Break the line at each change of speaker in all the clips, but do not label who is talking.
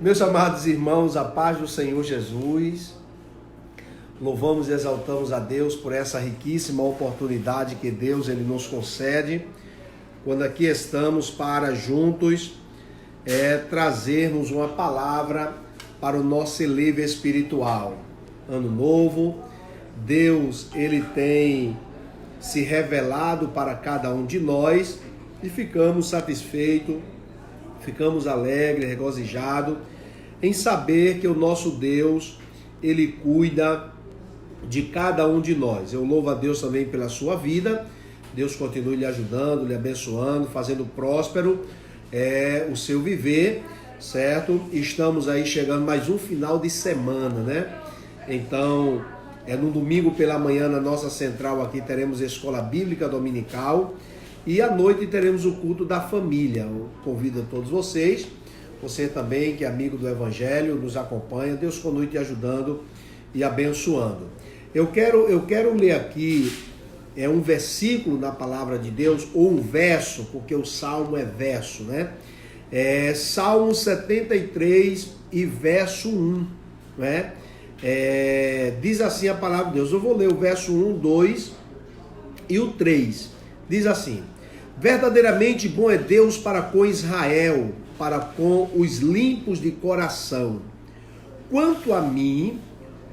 Meus amados irmãos, a paz do Senhor Jesus, louvamos e exaltamos a Deus por essa riquíssima oportunidade que Deus ele nos concede, quando aqui estamos para juntos trazermos uma palavra para o nosso celeiro espiritual. Ano novo, Deus ele tem se revelado para cada um de nós e ficamos satisfeitos, ficamos alegres, regozijados em saber que o nosso Deus, ele cuida de cada um de nós. Eu louvo a Deus também pela sua vida. Deus continue lhe ajudando, lhe abençoando, fazendo próspero o seu viver, certo? Estamos aí chegando mais um final de semana, né? Então, no domingo pela manhã, na nossa central aqui, teremos a escola bíblica dominical e à noite teremos o culto da família. Eu convido a todos vocês, você também que é amigo do Evangelho, nos acompanha. Deus continue te ajudando e abençoando. Eu quero ler aqui um versículo na palavra de Deus, ou um verso, porque o salmo é verso, né? Salmo 73 e verso 1, né? Diz assim a palavra de Deus. Eu vou ler o verso 1, 2 e o 3. Diz assim: verdadeiramente bom é Deus para com Israel, para com os limpos de coração. Quanto a mim,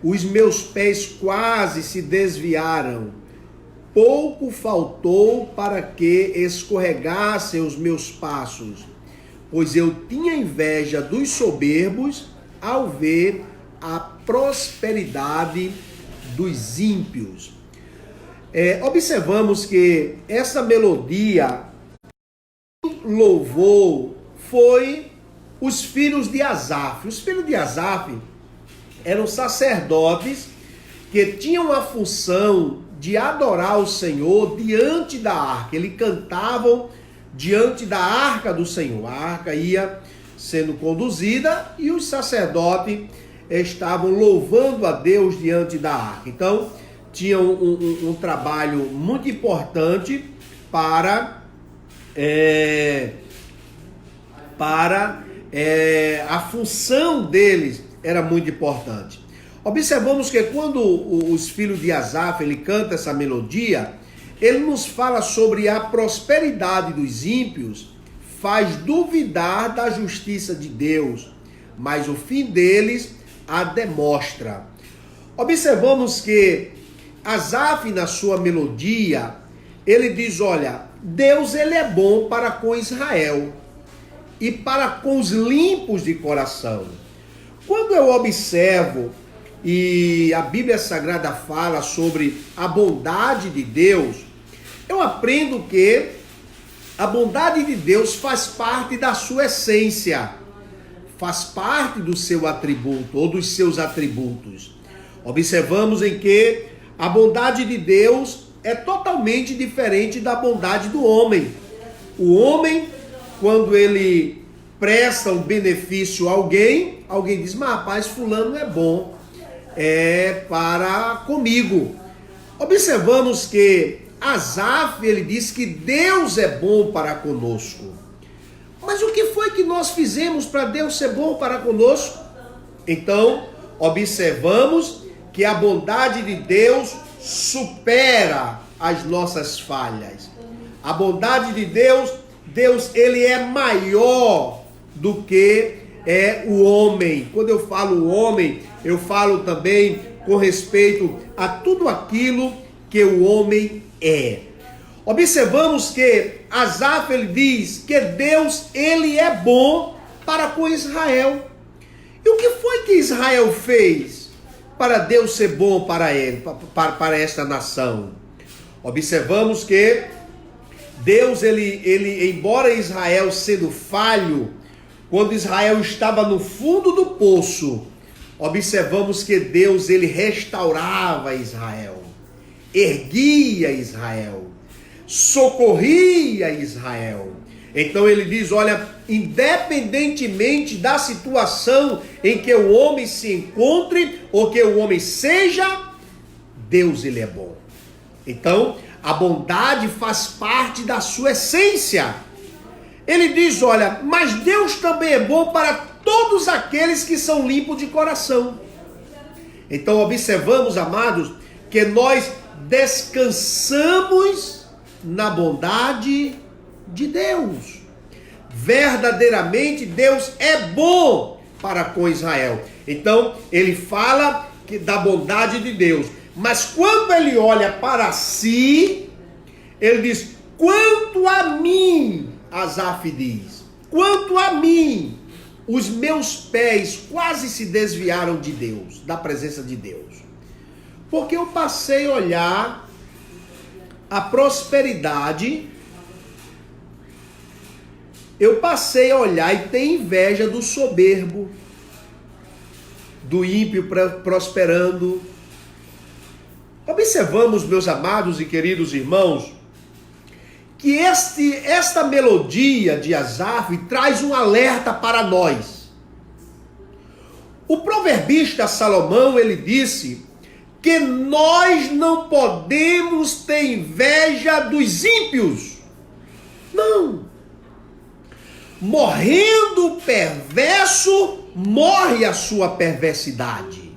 os meus pés quase se desviaram. Pouco faltou para que escorregassem os meus passos, pois eu tinha inveja dos soberbos ao ver a prosperidade dos ímpios. Observamos que essa melodia louvou foi os filhos de Asaf. Os filhos de Asaf eram sacerdotes que tinham a função de adorar o Senhor diante da arca. Eles cantavam diante da arca do Senhor. A arca ia sendo conduzida e os sacerdotes estavam louvando a Deus diante da arca. Então, tinha um trabalho muito importante para a função deles era muito importante. Observamos que quando os filhos de Asaf ele canta essa melodia, ele nos fala sobre a prosperidade dos ímpios, faz duvidar da justiça de Deus, mas o fim deles a demonstra. Observamos que Asaf, na sua melodia, ele diz: olha, Deus ele é bom para com Israel e para com os limpos de coração. Quando eu observo e a Bíblia Sagrada fala sobre a bondade de Deus, eu aprendo que a bondade de Deus faz parte da sua essência, faz parte do seu atributo ou dos seus atributos. Observamos em que a bondade de Deus é totalmente diferente da bondade do homem. O homem, quando ele presta um benefício a alguém diz: mas rapaz, fulano é bom para comigo. Observamos que Asaf, ele diz que Deus é bom para conosco. Mas o que foi que nós fizemos para Deus ser bom para conosco? Então, observamos que a bondade de Deus supera as nossas falhas. A bondade de Deus, ele é maior do que o homem. Quando eu falo homem, eu falo também com respeito a tudo aquilo que o homem é. Observamos que Asaf ele diz que Deus ele é bom para com Israel. E o que foi que Israel fez para Deus ser bom para ele, para esta nação? Observamos que Deus, ele, embora Israel sendo falho, quando Israel estava no fundo do poço, observamos que Deus, ele restaurava Israel, erguia Israel, socorria Israel. Então ele diz: olha, independentemente da situação em que o homem se encontre, ou que o homem seja, Deus ele é bom. Então, a bondade faz parte da sua essência. ele diz, olha, mas Deus também é bom para todos aqueles que são limpos de coração. Então observamos, amados, que nós descansamos na bondade de Deus. Verdadeiramente Deus é bom para com Israel. Então ele fala da bondade de Deus. Mas quando ele olha para si, ele diz, quanto a mim, Asaf diz, quanto a mim, os meus pés quase se desviaram de Deus, da presença de Deus. Porque eu passei a olhar a prosperidade, eu passei a olhar e ter inveja do soberbo, do ímpio prosperando. Observamos, meus amados e queridos irmãos, que esta melodia de Asaf traz um alerta para nós. O proverbista Salomão, ele disse que nós não podemos ter inveja dos ímpios. Não. Morrendo o perverso, morre a sua perversidade.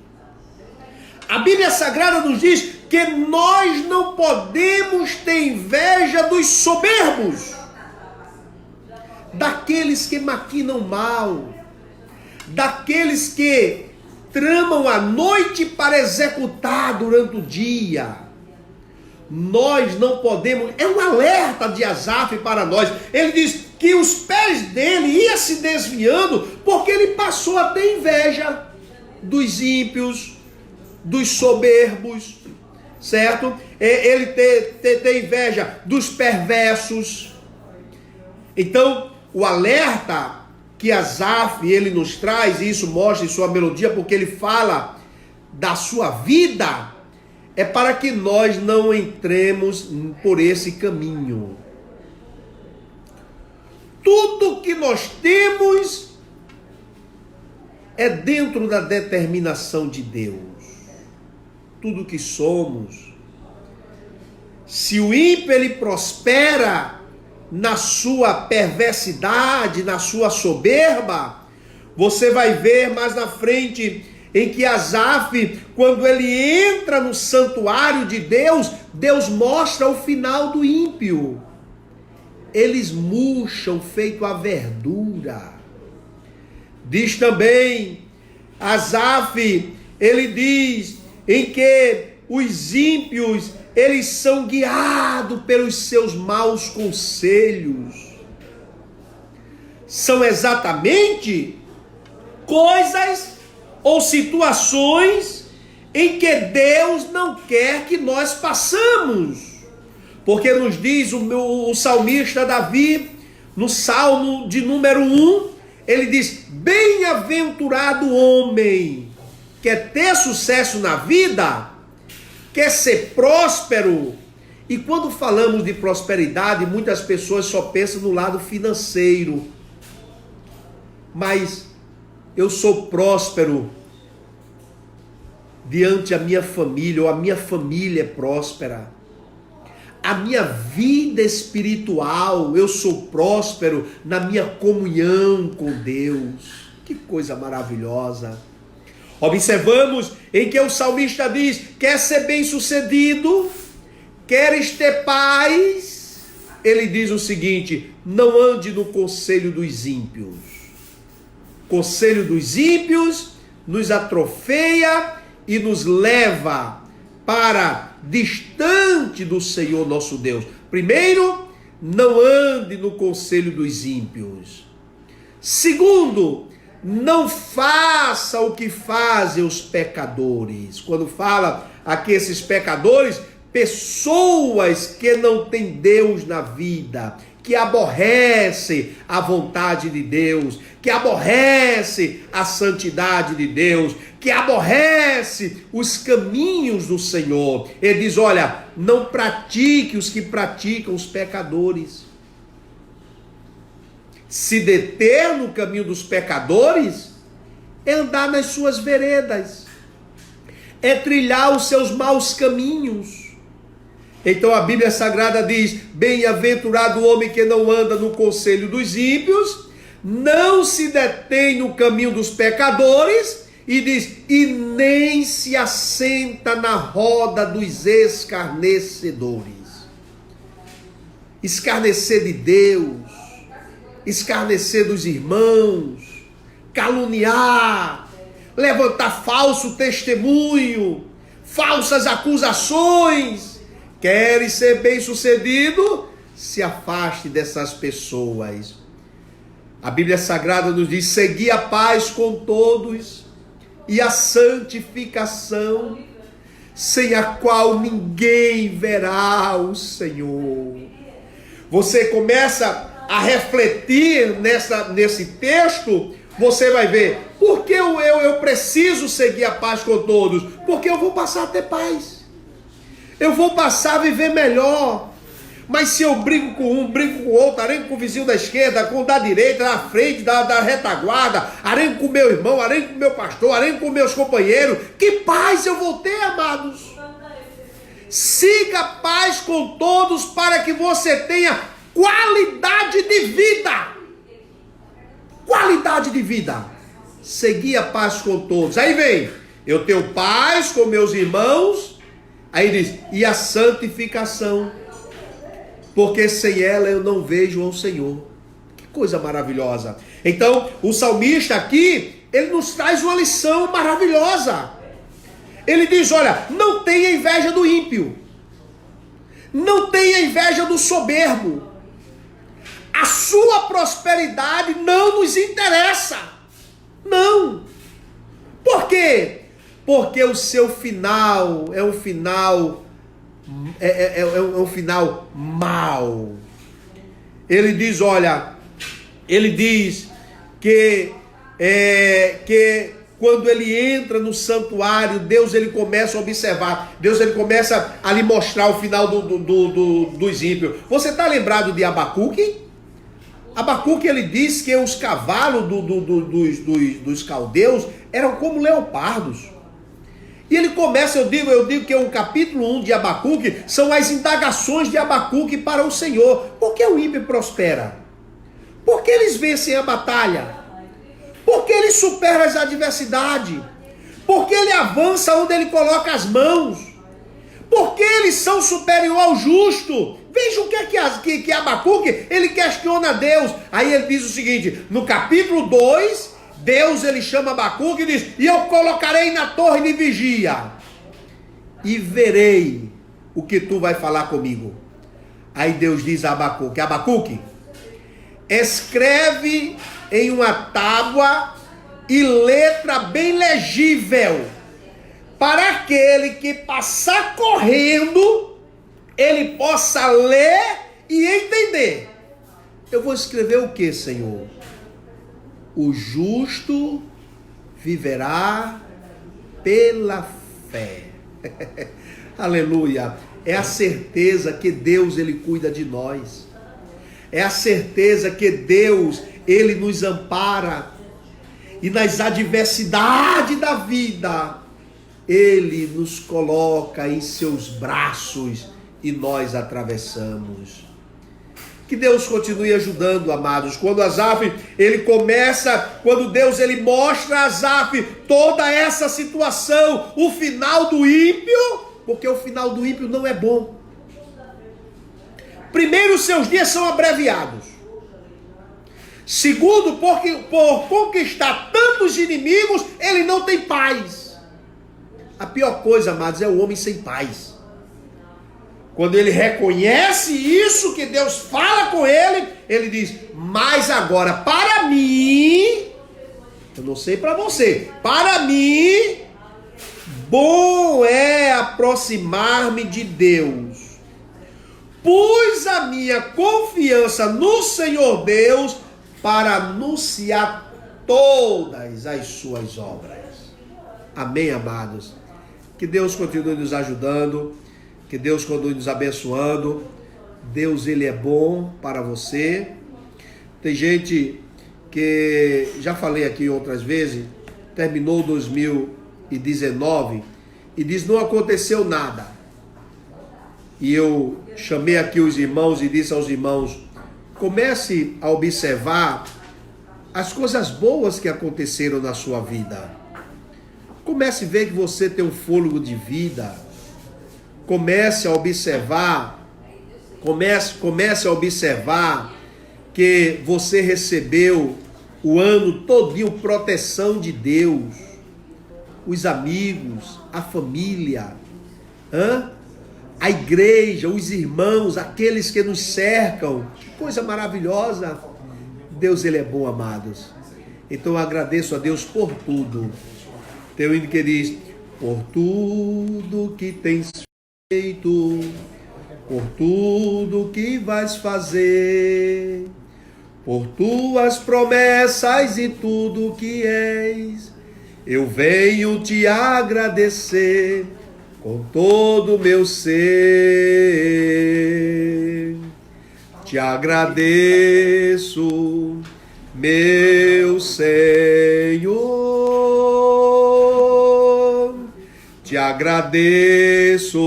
A Bíblia Sagrada nos diz que nós não podemos ter inveja dos soberbos, daqueles que maquinam mal, daqueles que tramam a noite para executar durante o dia. Nós não podemos, é um alerta de Asaf para nós. Ele diz que os pés dele iam se desviando porque ele passou a ter inveja dos ímpios, dos soberbos, certo? Ele tem inveja dos perversos. Então, o alerta que Asaf, ele nos traz, e isso mostra em sua melodia, porque ele fala da sua vida, é para que nós não entremos por esse caminho. Tudo que nós temos é dentro da determinação de Deus. Tudo que somos. Se o ímpio ele prospera na sua perversidade, na sua soberba, você vai ver mais na frente em que Asaf, quando ele entra no santuário de Deus, Deus mostra o final do ímpio. Eles murcham feito a verdura. Diz também, Asaf, ele diz em que os ímpios, eles são guiados pelos seus maus conselhos. São exatamente coisas ou situações em que Deus não quer que nós passamos. Porque nos diz o salmista Davi, no Salmo de número 1, ele diz, bem-aventurado o homem, quer ter sucesso na vida, quer ser próspero. E quando falamos de prosperidade, muitas pessoas só pensam no lado financeiro. Mas eu sou próspero diante da minha família, ou a minha família é próspera. A minha vida espiritual, eu sou próspero na minha comunhão com Deus. Que coisa maravilhosa. Observamos em que o salmista diz, quer ser bem-sucedido, queres ter paz, ele diz o seguinte, não ande no conselho dos ímpios. Conselho dos ímpios nos atrofeia e nos leva para distante do Senhor nosso Deus. Primeiro, não ande no conselho dos ímpios. Segundo, não faça o que fazem os pecadores. Quando fala aqui esses pecadores, pessoas que não têm Deus na vida, que aborrece a vontade de Deus, que aborrece a santidade de Deus, que aborrece os caminhos do Senhor. Ele diz, olha, não pratique os que praticam os pecadores. Se deter no caminho dos pecadores é andar nas suas veredas, é trilhar os seus maus caminhos, Então a Bíblia Sagrada diz: bem-aventurado o homem que não anda no conselho dos ímpios, não se detém no caminho dos pecadores, e diz, e nem se assenta na roda dos escarnecedores. Escarnecer de Deus, escarnecer dos irmãos, caluniar, levantar falso testemunho, falsas acusações. Queres ser bem-sucedido? Se afaste dessas pessoas. A Bíblia Sagrada nos diz: segui a paz com todos e a santificação, sem a qual ninguém verá o Senhor. Você começa a refletir nesse texto, você vai ver, por que eu preciso seguir a paz com todos? Porque eu vou passar a ter paz. Eu vou passar a viver melhor. Mas se eu brigo com um, brigo com o outro, arengo com o vizinho da esquerda, com o da direita, da frente, da retaguarda, arengo com o meu irmão, arengo com o meu pastor, arengo com meus companheiros, que paz eu vou ter, amados? Siga a paz com todos para que você tenha qualidade de vida. Qualidade de vida. Seguir a paz com todos. Aí vem, eu tenho paz com meus irmãos. Aí diz, e a santificação, porque sem ela eu não vejo ao Senhor. Que coisa maravilhosa. Então, o salmista aqui, ele nos traz uma lição maravilhosa. Ele diz, olha, não tenha inveja do ímpio. Não tenha inveja do soberbo. A sua prosperidade não nos interessa. Não. Por quê? Porque o seu final é um final um final mau. Ele diz, olha, ele diz que quando ele entra no santuário, Deus ele começa a observar, Deus ele começa a lhe mostrar o final dos ímpios. Você está lembrado de Abacuque? Abacuque ele diz que os cavalos dos caldeus eram como leopardos. E ele começa, eu digo que o capítulo 1 de Abacuque são as indagações de Abacuque para o Senhor. Por que o ímpio prospera? Por que eles vencem a batalha? Por que ele supera as adversidades? Por que ele avança onde ele coloca as mãos? Por que eles são superior ao justo? Veja o que Abacuque, ele questiona Deus. Aí ele diz o seguinte, no capítulo 2... Deus ele chama Abacuque e diz, e eu colocarei na torre de vigia, e verei o que tu vai falar comigo. Aí Deus diz a Abacuque, Abacuque, escreve em uma tábua e letra bem legível, para aquele que passar correndo, ele possa ler e entender. Eu vou escrever o que, Senhor? O justo viverá pela fé. Aleluia. É a certeza que Deus ele cuida de nós. É a certeza que Deus ele nos ampara. E nas adversidades da vida, ele nos coloca em seus braços e nós atravessamos. Que Deus continue ajudando, amados. Quando Asaf, ele começa, quando Deus ele mostra a Asaf toda essa situação, o final do ímpio, porque o final do ímpio não é bom. Primeiro, seus dias são abreviados. Segundo, porque por conquistar tantos inimigos, ele não tem paz. A pior coisa, amados, é o homem sem paz. Quando ele reconhece isso, que Deus fala com ele, ele diz, mas agora, para mim, eu não sei para você, para mim, bom é aproximar-me de Deus. Pus a minha confiança no Senhor Deus para anunciar todas as suas obras. Amém, amados? Que Deus continue nos ajudando. Que Deus continue nos abençoando. Deus, ele é bom para você. Tem gente que, já falei aqui outras vezes, terminou 2019 e diz, não aconteceu nada. e eu chamei aqui os irmãos e disse aos irmãos: comece a observar as coisas boas que aconteceram na sua vida. Comece a ver que você tem um fôlego de vida. Comece a observar, comece a observar que você recebeu o ano todinho proteção de Deus, os amigos, a família, a igreja, os irmãos, aqueles que nos cercam. Que coisa maravilhosa. Deus, Ele é bom, amados. Então eu agradeço a Deus por tudo. Tem um hino que diz: por tudo que tens feito, por tudo que vais fazer, por tuas promessas e tudo que és, eu venho te agradecer com todo o meu ser. Te agradeço, meu Senhor. Te agradeço,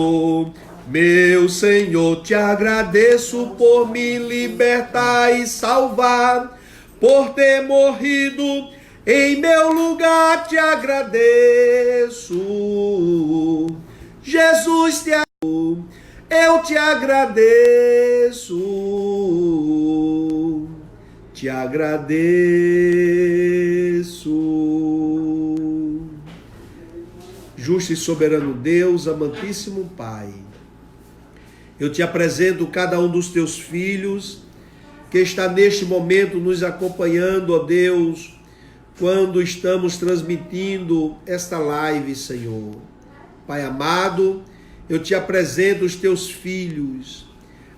meu Senhor. Te agradeço por me libertar e salvar, por ter morrido em meu lugar. Te agradeço, Jesus, eu te agradeço, te agradeço. Justo e soberano Deus, amantíssimo Pai, eu te apresento cada um dos teus filhos que está neste momento nos acompanhando, ó Deus, quando estamos transmitindo esta live, Senhor. Pai amado, eu te apresento os teus filhos,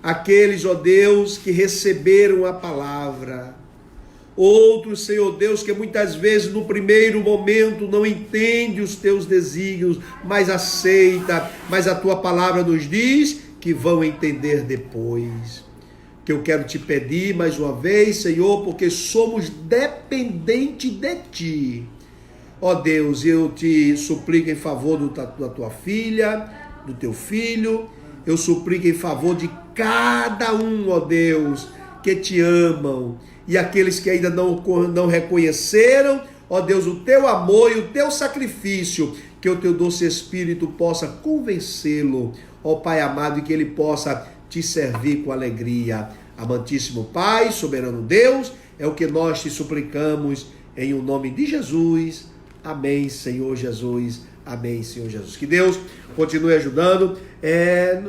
aqueles, ó Deus, que receberam a palavra. Outros, Senhor Deus, que muitas vezes no primeiro momento não entende os teus desígnios, mas aceita, mas a tua palavra nos diz que vão entender depois. Que eu quero te pedir mais uma vez, Senhor, porque somos dependentes de ti. Ó Deus, eu te suplico em favor da tua filha, do teu filho, eu suplico em favor de cada um, ó Deus, que te amam, e aqueles que ainda não reconheceram, ó Deus, o teu amor e o teu sacrifício, que o teu doce Espírito possa convencê-lo, ó Pai amado, e que ele possa te servir com alegria. Amantíssimo Pai, soberano Deus, é o que nós te suplicamos em o nome de Jesus. Amém, Senhor Jesus. Amém, Senhor Jesus. Que Deus continue ajudando.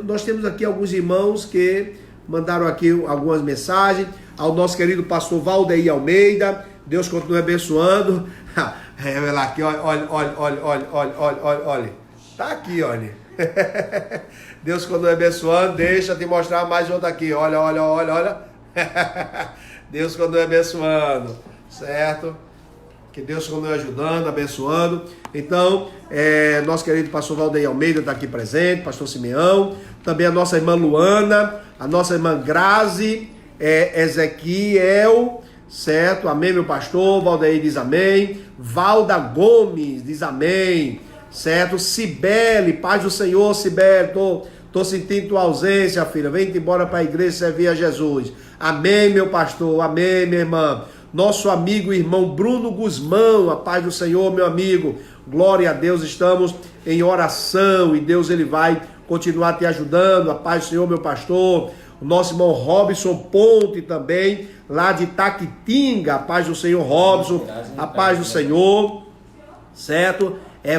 Nós temos aqui alguns irmãos que mandaram aqui algumas mensagens. Ao nosso querido pastor Valdeir Almeida, Deus continue abençoando. Olha aqui, olha. Tá aqui, olha. Deus continue abençoando. Deixa eu te mostrar mais outra aqui. Olha. Deus continue abençoando. Certo? Que Deus continue ajudando, abençoando. Então, nosso querido pastor Valdeir Almeida está aqui presente, pastor Simeão, também a nossa irmã Luana, a nossa irmã Grazi, Ezequiel, certo? Amém, meu pastor. Valdeir diz amém. Valda Gomes diz amém, certo? Cibele, paz do Senhor, Cibele, tô sentindo tua ausência, filha. Vem embora para a igreja servir a Jesus. Amém, meu pastor. Amém, minha irmã. Nosso amigo e irmão Bruno Guzmão, a paz do Senhor, meu amigo. Glória a Deus, estamos em oração e Deus ele vai continuar te ajudando. A paz do Senhor, meu pastor. O nosso irmão Robson Ponte também, lá de Taquitinga. A paz do Senhor, Robson. A paz do Senhor, certo?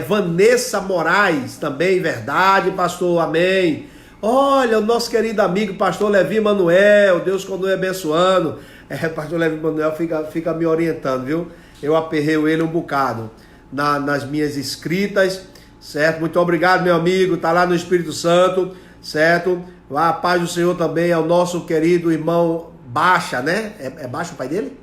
Vanessa Moraes também, verdade, pastor, amém. Olha, o nosso querido amigo pastor Levi Manuel, Deus continue abençoando. Pastor Levi Manuel fica me orientando, viu? Eu aperreio ele um bocado nas minhas escritas, certo? Muito obrigado, meu amigo, tá lá no Espírito Santo, certo? A paz do Senhor também ao nosso querido irmão Baixa, né? É Baixa o pai dele?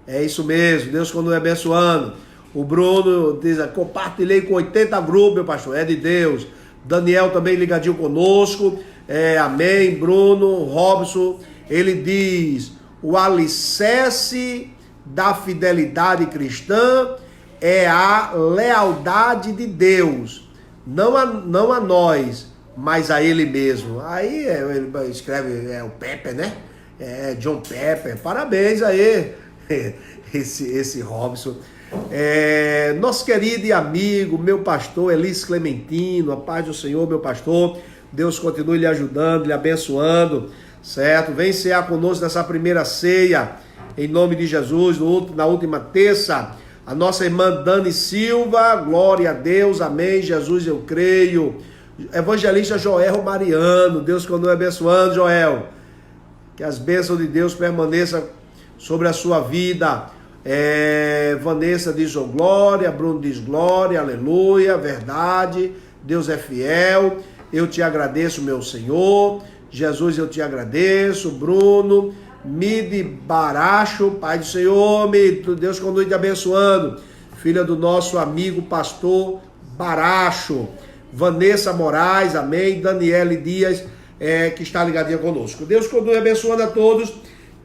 É isso mesmo, Deus continue abençoando. O Bruno diz, compartilhei com 80 grupos, meu pastor, é de Deus. Daniel também ligadinho conosco, amém. Bruno, Robson, ele diz, o alicerce da fidelidade cristã é a lealdade de Deus, não a nós, mais a ele mesmo. Aí ele escreve, o Pepper, né? John Pepper. Parabéns aí, esse Robson. Nosso querido e amigo, meu pastor Elis Clementino, a paz do Senhor, meu pastor. Deus continue lhe ajudando, lhe abençoando, certo? Vem cear conosco nessa primeira ceia, em nome de Jesus, na última terça. A nossa irmã Dani Silva, glória a Deus, amém, Jesus eu creio. Evangelista Joel Mariano, Deus continue abençoando, Joel. Que as bênçãos de Deus permaneçam sobre a sua vida. Vanessa diz glória, Bruno diz glória, aleluia, verdade, Deus é fiel. Eu te agradeço, meu Senhor. Jesus, eu te agradeço. Bruno, Mide Baracho, Pai do Senhor, Deus continue te abençoando. Filha do nosso amigo pastor Baracho. Vanessa Moraes, amém. Daniele Dias, que está ligadinha conosco. Deus continue abençoando a todos.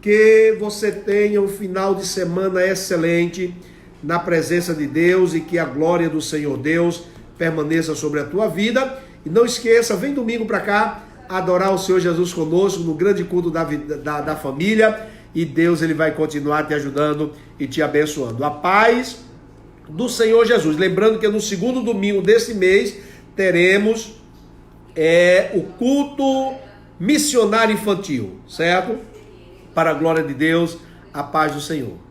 Que você tenha um final de semana excelente na presença de Deus e que a glória do Senhor Deus permaneça sobre a tua vida. E não esqueça, vem domingo para cá adorar o Senhor Jesus conosco no grande culto da família, e Deus ele vai continuar te ajudando e te abençoando. A paz do Senhor Jesus. Lembrando que no segundo domingo desse mês teremos o culto missionário infantil, certo? Para a glória de Deus, a paz do Senhor.